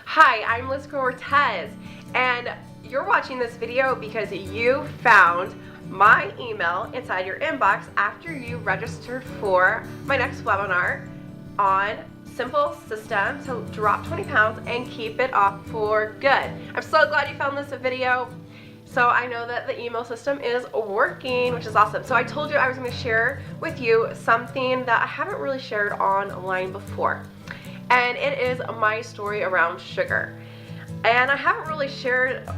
Hi, I'm Liz Cortes, and you're watching this video because you found my email inside your inbox after you registered for my next webinar on simple system to drop 20 pounds and keep it off for good. I'm so glad you found this video. So I know that the email system is working, which is awesome. So I told you I was going to share with you something that I haven't really shared online before. And it is my story around sugar. And I haven't really shared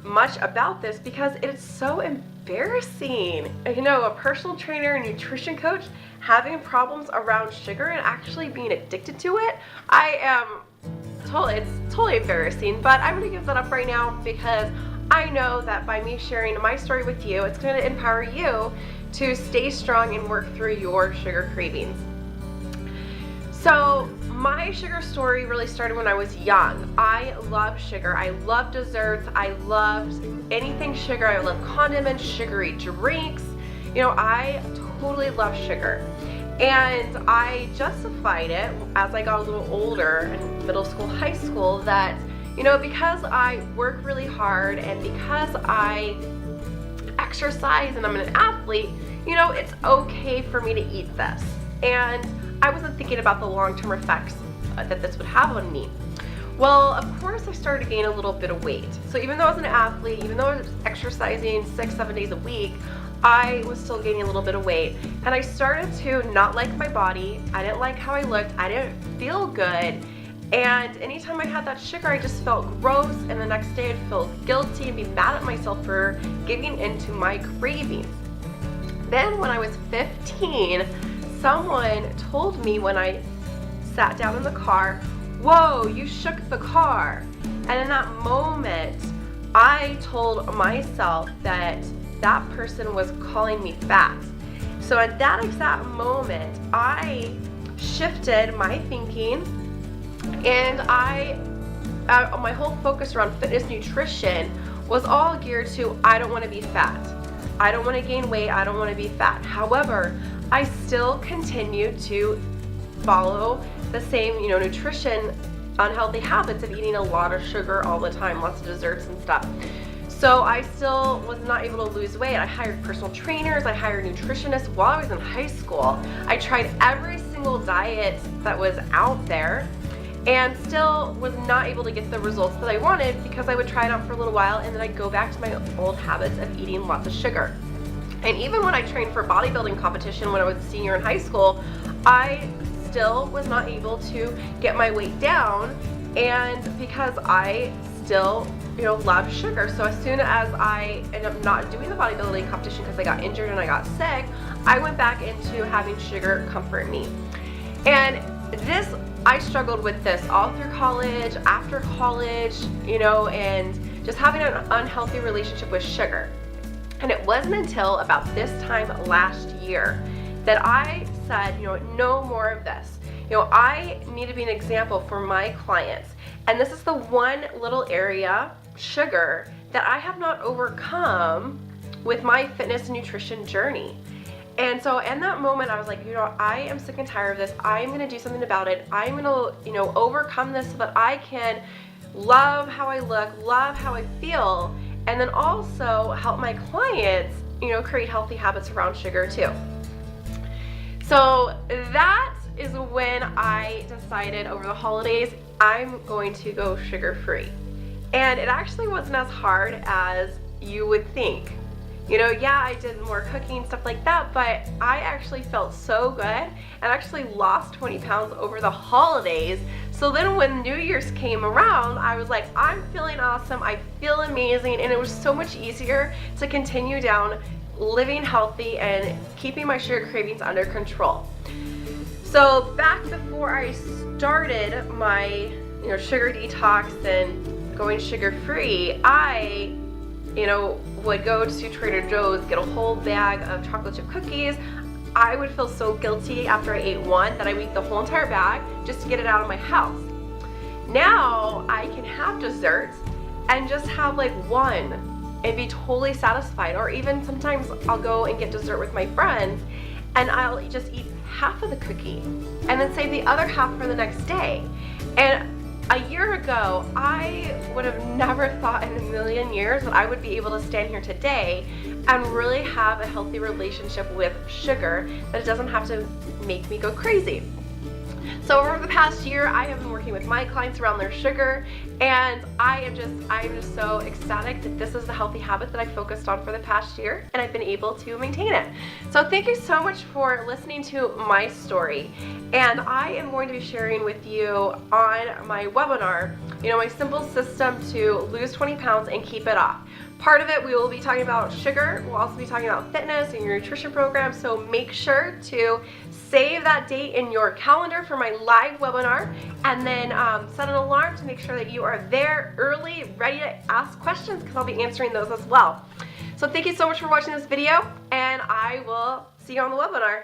much about this because it's so embarrassing. You know, a personal trainer and nutrition coach having problems around sugar and actually being addicted to it. It's totally embarrassing, but I'm going to give that up right now because I know that by me sharing my story with you, it's going to empower you to stay strong and work through your sugar cravings. So my sugar story really started when I was young. I love sugar. I love desserts. I loved anything sugar. I love condiments, sugary drinks. You know, I totally love sugar. And I justified it as I got a little older in middle school, high school, that, you know, because I work really hard and because I exercise and I'm an athlete, you know, it's okay for me to eat this. And I wasn't thinking about the long-term effects that this would have on me. Well, of course, I started to gain a little bit of weight. So even though I was an athlete, even though I was exercising 6-7 days a week, I was still gaining a little bit of weight. And I started to not like my body. I didn't like how I looked. I didn't feel good. And anytime I had that sugar, I just felt gross. And the next day I'd feel guilty and be mad at myself for giving into my cravings. Then when I was 15, someone told me when I sat down in the car, "Whoa, you shook the car." And in that moment, I told myself that that person was calling me fat. So at that exact moment, I shifted my thinking, and my whole focus around fitness nutrition was all geared to, I don't want to be fat. I don't want to gain weight. I don't want to be fat. However, I still continue to follow the same, you know, nutrition, unhealthy habits of eating a lot of sugar all the time, lots of desserts and stuff. So I still was not able to lose weight. I hired personal trainers, I hired nutritionists while I was in high school. I tried every single diet that was out there and still was not able to get the results that I wanted because I would try it out for a little while and then I'd go back to my old habits of eating lots of sugar. And even when I trained for bodybuilding competition when I was a senior in high school, I still was not able to get my weight down, and because I still, you know, love sugar. So as soon as I ended up not doing the bodybuilding competition because I got injured and I got sick, I went back into having sugar comfort me. And I struggled with this all through college, after college, you know, and just having an unhealthy relationship with sugar. And it wasn't until about this time last year that I said, you know, no more of this. You know, I need to be an example for my clients. And this is the one little area, sugar, that I have not overcome with my fitness and nutrition journey. And so in that moment, I was like, you know, I am sick and tired of this. I'm going to do something about it. I'm going to, you know, overcome this so that I can love how I look, love how I feel, and then also help my clients, you know, create healthy habits around sugar too. So that is when I decided over the holidays, I'm going to go sugar-free. And it actually wasn't as hard as you would think. You know, yeah, I did more cooking, stuff like that, but I actually felt so good and actually lost 20 pounds over the holidays. So then when New Year's came around, I was like, I'm feeling awesome, I feel amazing, and it was so much easier to continue down living healthy and keeping my sugar cravings under control. So back before I started my, you know, sugar detox and going sugar-free, I, you know, would go to Trader Joe's, get a whole bag of chocolate chip cookies. I would feel so guilty after I ate one that I would eat the whole entire bag just to get it out of my house. Now I can have desserts and just have like one and be totally satisfied. Or even sometimes I'll go and get dessert with my friends and I'll just eat half of the cookie and then save the other half for the next day. And A year ago, I would have never thought in a million years that I would be able to stand here today and really have a healthy relationship with sugar, that it doesn't have to make me go crazy. So over the past year, I have been working with my clients around their sugar, and I am just so ecstatic that this is the healthy habit that I focused on for the past year, and I've been able to maintain it. So thank you so much for listening to my story, and I am going to be sharing with you on my webinar, my simple system to lose 20 pounds and keep it off. Part of it, we will be talking about sugar. We'll also be talking about fitness and your nutrition program, so make sure to save that date in your calendar for my live webinar, and then set an alarm to make sure that you are there early, ready to ask questions, because I'll be answering those as well. So thank you so much for watching this video, and I will see you on the webinar.